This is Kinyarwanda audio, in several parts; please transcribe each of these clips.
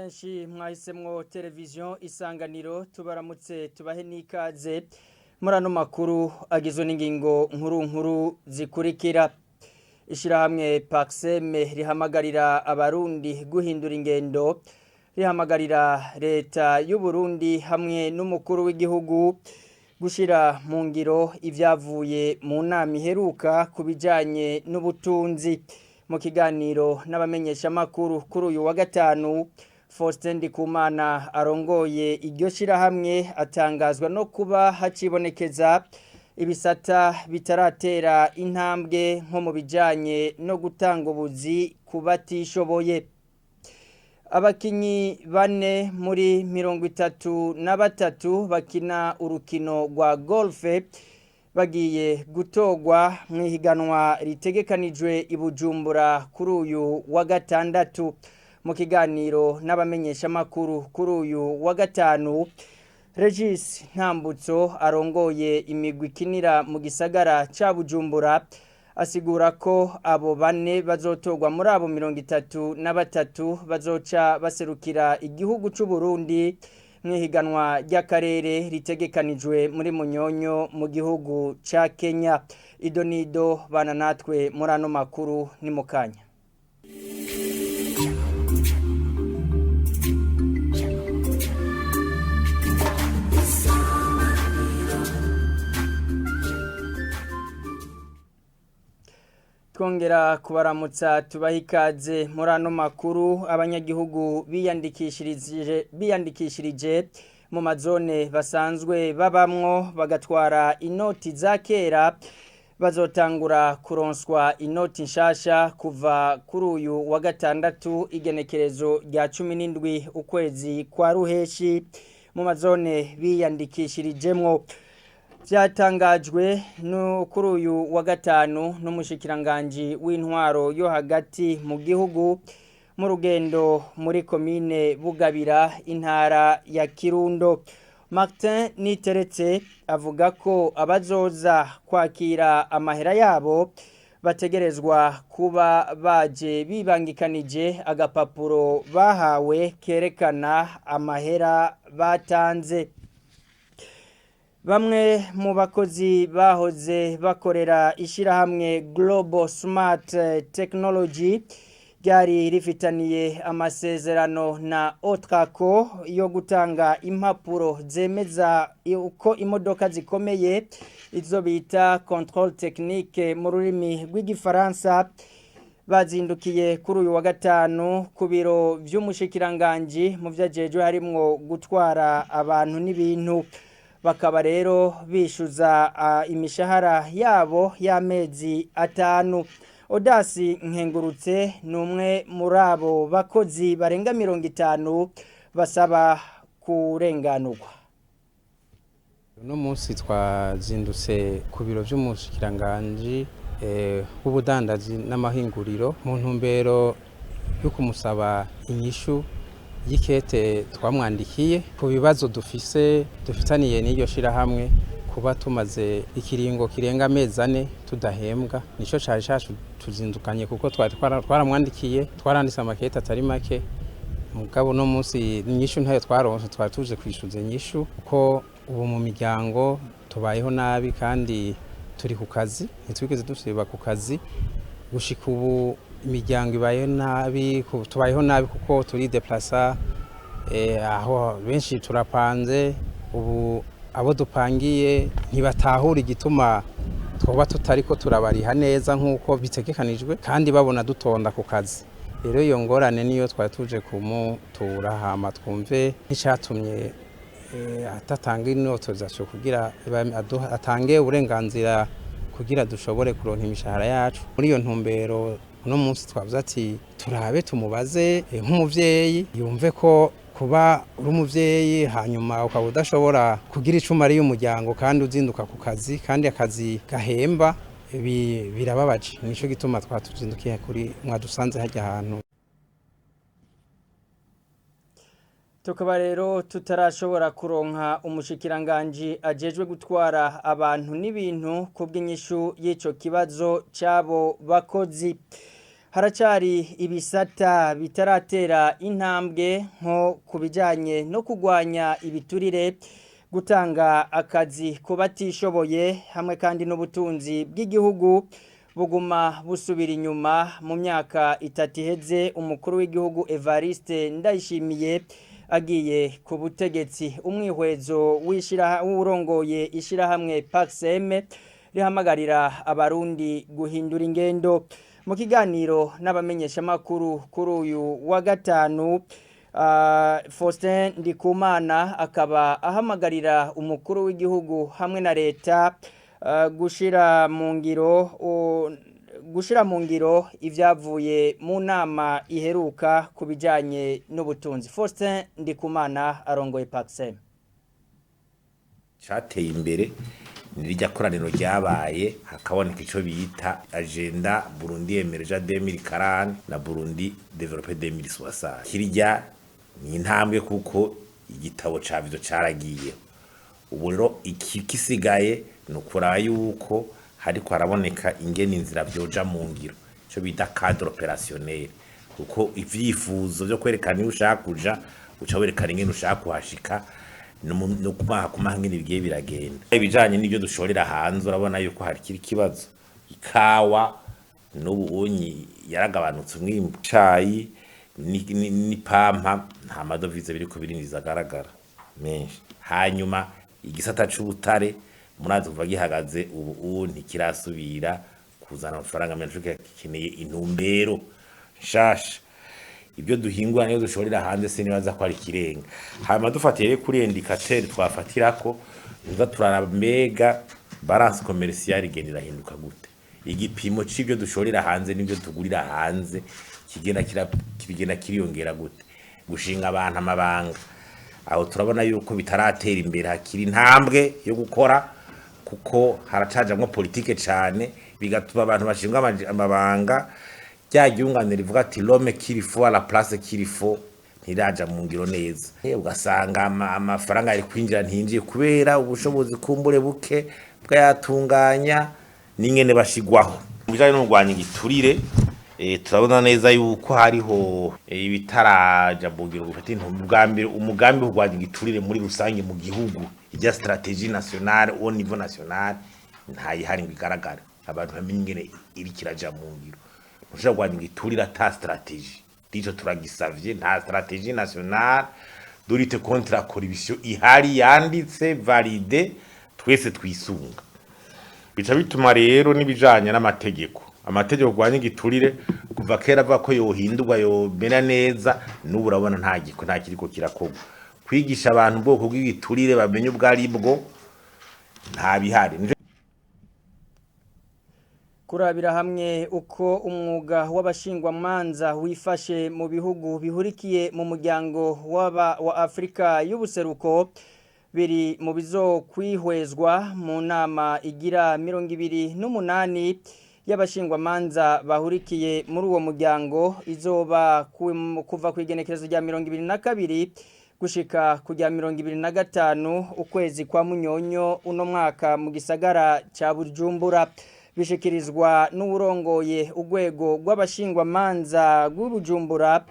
benshi mwahisemwo televiziyo isanganiro tubaramutse tubahe n'ikaze muri ano makuru agizwe n'ingingo nkuru zikurikira. Ishirahamwe Paxeme rihamagarira abarundi guhindura ingendo, rihamagarira leta y'u Burundi hamwe n'umukuru w'igihugu gushira mu ngiro ivyavuye mu nama iheruka kubijanye n'ubutunzi. Mu kiganiro n'abamenyesha makuru kuri uyu wa gatanu, Faustin Ndikumana arongoye iryo shirahamwe atangazwa no kuba hacibonekeza ibisata bitaratera intambwe nko mu bijanye no gutanga ubuzi ku batishoboye. Abakinyi bane muri 33 bakina urukino rwa golfe bagiye gutogwa mwihiganwa ritegekanijwe i Bujumbura kuri uyu wa gatandatu. Mu kiganiro n'abamenyesha makuru kuri uyu wa gatanu, Regis Ntambutso arongoye imigwi ikinira mu gisagara ca Bujumbura asigura ko abo bane bazotogwa muri abo 33 bazoca baserukira igihugu c'u Burundi mwihiganwa ry'akarere ritegekanijwe muri Munyonyo mu gihugu ca Kenya. Idonido bana natwe muri ano makuru ni mukanya. Twongera kubaramutsa tubaha ikaze muri ano makuru. Abanyagihugu biyandikishirije mu mazone basanzwe babamwo bagatwara inoti za kera bazotangura kuronswa inoti nshasha kuva kuri uyu wa gatandatu igenekerezo rya 17 ukwezi kwa ruheshi mu mazone biyandikishirijemwo. Vyatangajwe no kuri uyu wa gatanu n'umushikiranganje w'intwaro yo hagati mu gihugu mu rugendo muri komine Bugabira intara ya Kirundo. Martin Niteretse avuga ko abazoza kwakira amahera yabo bategerezwa kuba baje bibangikanije agapapuro bahawe kerekana amahera batanze. Bamwe mu bakozi bahoze bakorera ishirahamwe Global Smart Technology ryari rifitaniye amasezerano na Otrako yo gutanga impapuro zemeza uko imodoka zikomeye izo bita control technique mu rurimi rw'igifaransa bazindukiye kuri uyu wa gatanu ku biro vy'umushikiranganje mu vyajejwe harimwo gutwara abantu n'ibintu. Bakaba rero bishuza imishahara yabo y'amezi 5. Odasi Nkengurutse numwe muri abo bakozi barenga 50 basaba kurenganurwa. Uno munsi twazindutse ku biro vy'umushikiranganje w'ubudandaji n'amahinguriro mu ntumbero yo kumusaba inyishu y'ikete twamwandikiye ku bibazo dufitaniye n'iryo shirahamwe kuba tumaze ikiringo kirenga amezi 4 tudahembwa. Nico cari tuzindukanye kuko twaramwandikiye, twaranditse amakete atari make, mugabo no munsi inyishu ntayo twaronse. Twari tuje kwishuza inyishu ko ubu mu miryango tubayeho nabi kandi turi ku kazi, ntitwigeze dusiba ku kazi. Gushika ubu imiryango ibayeho nabi, tubayeho nabi kuko turi deplacer, aho benshi turapanze. Ubu abo dupangiye ntibatahura igituma twoba tutariko turabariha neza nk'uko bitegekanijwe kandi babona dutonda ku kazi. Rero iyo ngorane niyo twari tuje kumutura hama twumve n'icyatumye atatanga inotozacho kugira atange uburenganzira kugira dushobore kuronka imishahara yacu. Muri iyo ntumbero uno munsi twavuze ati turabe tumubaze nk'umuvyeyi yumve ko kuba uri umuvyeyi hanyuma ukaba udashobora kugira icuma ari y'umuryango kandi uzinduka ku kazi kandi akazi gahemba birababaje. Nico gituma twatuzindukiye kuri mwadusanze hajya ahantu. Tukaba rero tutarashobora kuronka umushikiranganje ajejwe gutwara abantu n'ibintu kubw'inyishu y'ico kibazo cabo bakozi. haracari ibisata bitaratera intambwe nko kubijanye no kugwanya ibiturire, gutanga akazi ku batishoboye hamwe kandi n'ubutunzi bw'igihugu buguma busubira inyuma. Mu myaka itatu iheze umukuru w'igihugu Evariste Ndayishimiye agiye ku butegetsi, umwihwezo w'urongoye ishirahamwe Paxem rihamagarira abarundi guhindura ingendo. Mu kiganiro n'abamenyeshamakuru kuri uyu wa gatanu, Faustin Ndikumana akaba ahamagarira umukuru w'igihugu hamwe na leta gushira mu ngiro ivyavuye mu nama iheruka kubijanye n'ubutunzi. Faustin Ndikumana arongoye Paxem. Cateye imbere nirya koraniro ryabaye hakaboneka ico bita agenda Burundi Emergent 2040 na Burundi Development 2060. Kirya ni intambwe kuko igitabo cavyo caragiye. Ubu rero ikisigaye no kuraba yuko hariko haraboneka ingene inzira byoja mu ngiro, ico bita cadre opérationnel, kuko ivyifuzo byo kwerekana iyo ushaka kuja uca werekana ingene ushaka kuhashika no kumaha ngene bigiye biragenda. Ibijanye n'ibyo dushorera hanze urabona yuko hari kiri kibazo, ikawa n'ubunyi yaragabanutse umwimbu, cayi ni pampa nta madovize biriko birinjiza agaragara menshi. Hanyuma igisata c'ubutare murazi kuva gihagaze ubu ntikirasubira kuzana amafaranga menshi, kikeneye intumbero nshasha. Ibyo duhingura niyo dushorera hanze se nibaza ko ari kirenga. Hanyuma dufatiye kuri indicateur twafatirako uza turaraba mbega balance commerciale igendera hinduka gute, igipimo c'ibyo dushorera hanze n'ibyo tugurira hanze kigenda kiriyongera gute, gushinga abantu amabanga. Aho turabona yuko bitaratera imbere, hakiri intambwe yo gukora kuko haracajamwo politike cyane, bigatuma abantu bashinga amabanga ryagiyunganira rivuga ati l'homme qu'il faut à la place qu'il faut ntiraja mu ngiro neza. Ugasanga amafaranga ari kwinjira ntinjiye kubera ubushobozi kumbure buke bwayatunganya n'ingene bashigwaho. Mujanye no rwanya igiturire turabona neza yuko hariho ibitaraja mu ngiro gufata intumbwe. Umugambi wo rwanya igiturire muri rusange mu gihugu, ijya stratégie nationale au niveau national ntayihari ngo igaragara, abantu bamenye ingene iri kiraja mu ngiro. Ushobora rwanya igiturire ata stratégie, dico turagisavye nta stratégie nationale de lutte contre la corruption ihari yanditse valide twese twisunga. Bica bituma rero nibijanye n'amategeko rwanya igiturire kuva kera avuga ko yohindurwa yomera neza, n'ubu urabona nta kiriko kirakorwa. Kwigisha abantu ubwoko bw'igiturire bamenye ubwo ari bwo nta bihari. Kurabira hamwe uko umwuga w'abashingwamanza wifashe mu bihugu bihurikiye mu muryango wa Afrika y'ubuseruko biri mu bizokwihwezwa mu nama igira 28 y'abashingwamanza bahurikiye muri uwo muryango izoba kuva ku igenekerezo rya 22 gushika kujya 25 ukwezi kwa Munyonyo uno mwaka mu gisagara ca Bujumbura. Bishikirizwa n'urongoye urwego rw'abashingwamanza rw'Ubujumbura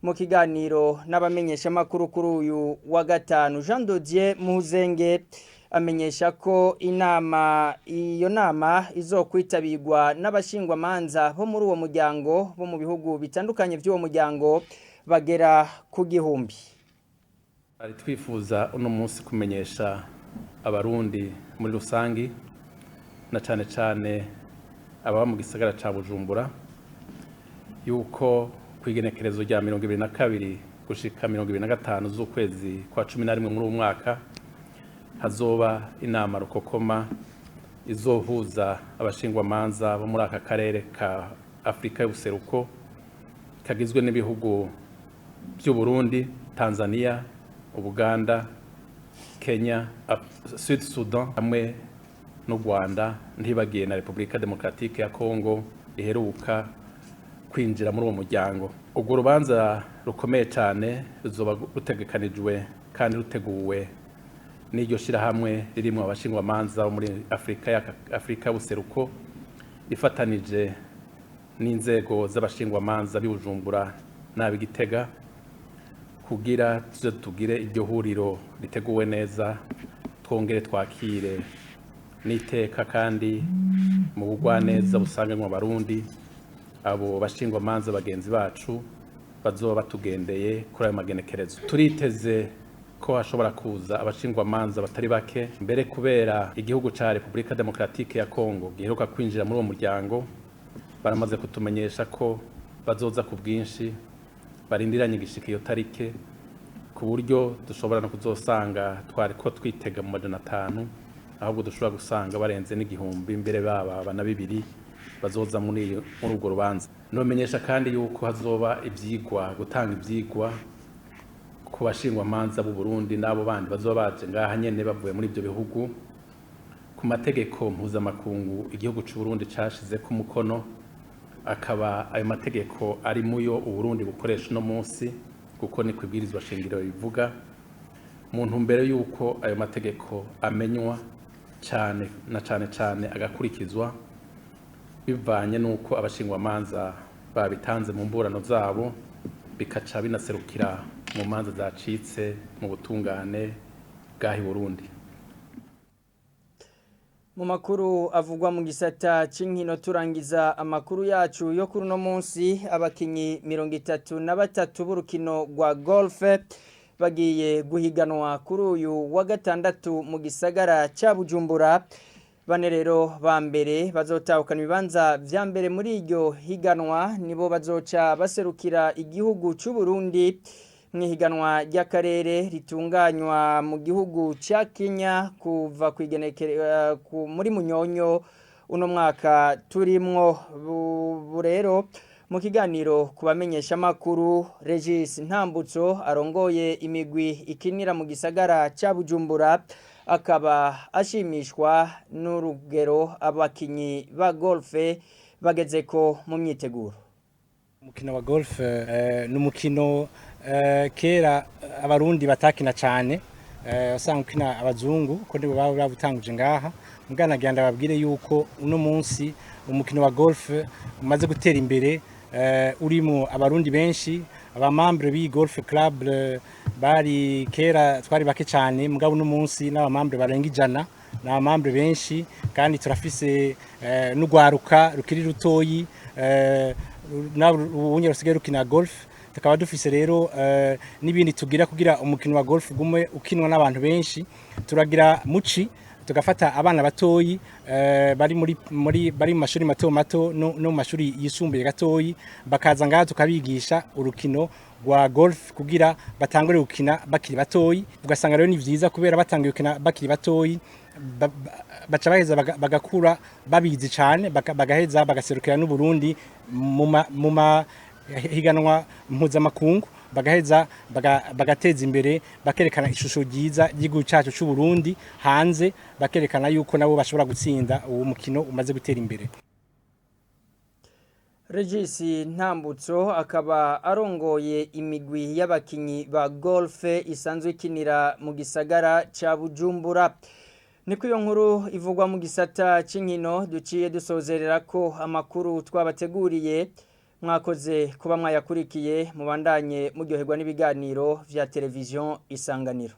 mu kiganiro n'abamenyeshamakuru kuri uyu wa gatanu. Jean Dodier Muhuzenge amenyesha ko iyo nama izokwitabirwa n'abashingwamanza bo muri uwo muryango bo mu bihugu bitandukanye by'uwo muryango bagera ku gihumbi. Ari twifuza uno munsi kumenyesha abarundi muri rusangi na cyane cyane ababa mu gisagara ca Bujumbura yuko kwigenekerezo rya 22 gushika 25 z'ukwezi kwa 11 muri uwo mwaka hazoba inama rukokoma izohuza abashingwamanza bo muri aka karere ka Afrika y'ubuseruko kagizwe n'ibihugu by'u Burundi, Tanzania, Uganda, Kenya, Sud Sudan hamwe n'u Rwanda, ntibagiye na Republika Demokratike ya Kongo iheruka kwinjira muri uwo muryango. Ubwo rubanza rukomeye cyane ruzoba rutegekanijwe kandi ruteguwe n'iryo shirahamwe ririmo abashingwamanza bo muri Afrika y'ubuseruko ifatanije n'inzego z'abashingwamanza b'Ibujumbura n'ab'Igitega kugira tugire iryo huriro riteguwe neza, twongere twakire n'iteka kandi mu bugwaneza busanganywe abarundi abo bashingwamanza bagenzi bacu bazoba batugendeye kuri ayo magenekerezo. Turiteze ko hashobora kuza abashingwamanza batari bake, mbere kubera igihugu ca Republika Demokratike ya Kongo giheruka kwinjira muri uwo muryango, baramaze kutumenyesha ko bazoza ku bwinshi, barindiranye igishika iyo tarike, ku buryo dushobora no kuzosanga twari ko twitega mu 500, ahubwo dushobora gusanga barenze n'igihumbi, mbere baba na 2 bazoza muri urwo rubanza. Nomenyesha kandi yuko hazoba ivyigwa, gutanga ivyigwa ku bashingwamanza b'u Burundi n'abo bandi bazoba baje ngaha nyene bavuye muri ibyo bihugu ku mategeko mpuzamakungu igihugu cy'u Burundi cashize ku mukono, akaba ayo mategeko ari muyo u Burundi bukoresha no munsi, kuko ni kwibwirizwa shingiro bivuga, mu ntumbero yuko ayo mategeko amenywa cyane na cyane agakurikizwa, bivanye nuko abashingwamanza babitanze mu mburano zabo, bikaca binaserukira mu manza zacitse mu butungane bw'ahi Burundi. Mu makuru avugwa mu gisata c'inkino turangiza amakuru yacu yo kuri no munsi, abakinyi 33 b'urukino rwa golf bagiye guhiganwa kuri uyu wa gatandatu mu gisagara ca Bujumbura. Bane rero ba mbere bazotahukana ibibanza vya mbere muri iryo higanwa, nibo bazoca baserukira igihugu c'u Burundi mwihiganwa ry'akarere ritunganywa mu gihugu ca Kenya kuva muri Munyonyo uno mwaka turimwo. Rero mu kiganiro kubamenyesha makuru, Regis Ntambutso arongoye imigwi ikinira mu gisagara ca Bujumbura akaba ashimishwa n'urugero abakinyi ba golf bagezeko mu myiteguro. Umukino wa golf n'umukino kera abarundi batakina cyane, usanga ukina abazungu ko nibo babutanguje ngaha. Mugana genda babwire yuko uno munsi umukino wa golf umaze gutera imbere, urimo abarundi benshi. Abamambre bi golf club bari kera twari bake cyane, mugabo uno munsi n'abamambre barenga 100, n'abamambre benshi, kandi turafise n'ugwaruka rukiri rutoyi n'ubunye rusigaye rukina golf. Tukaba dufise rero n'ibindi tugira kugira umukino wa golf gume ukinwa n'abantu benshi. Turagira muci, tugafata abana batoyi bari mu mashuri mato no mu mashuri yisumbuye gatoyi, bakaza ngaha tukabigisha urukino rwa golf kugira batangure gukina bakiri batoyi. Ugasanga rero ni vyiza kubera batangiye gukina bakiri batoyi, baca baheza bagakura babizi cyane, bagaheza bagaserukira n'u Burundi mu higanwa mpuzamakungu, bagaheza bagateza imbere, bakerekana ishusho ryiza ry'igihugu cyacu cy'u Burundi hanze, bakerekana yuko nabo bashobora gutsinda uwo mukino umaze gutera imbere. Regis Ntambutso akaba arongoye imigwi y'abakinyi ba golf isanzwe ikinira mu gisagara ca Bujumbura. Niko iyo nkuru ivugwa mu gisata c'inkino duciye dusozerera ko amakuru twabateguriye. Mwakoze kuba mwayakurikiye, mubandanye muryoherwa n'ibiganiro vya televiziyo Isanganiro.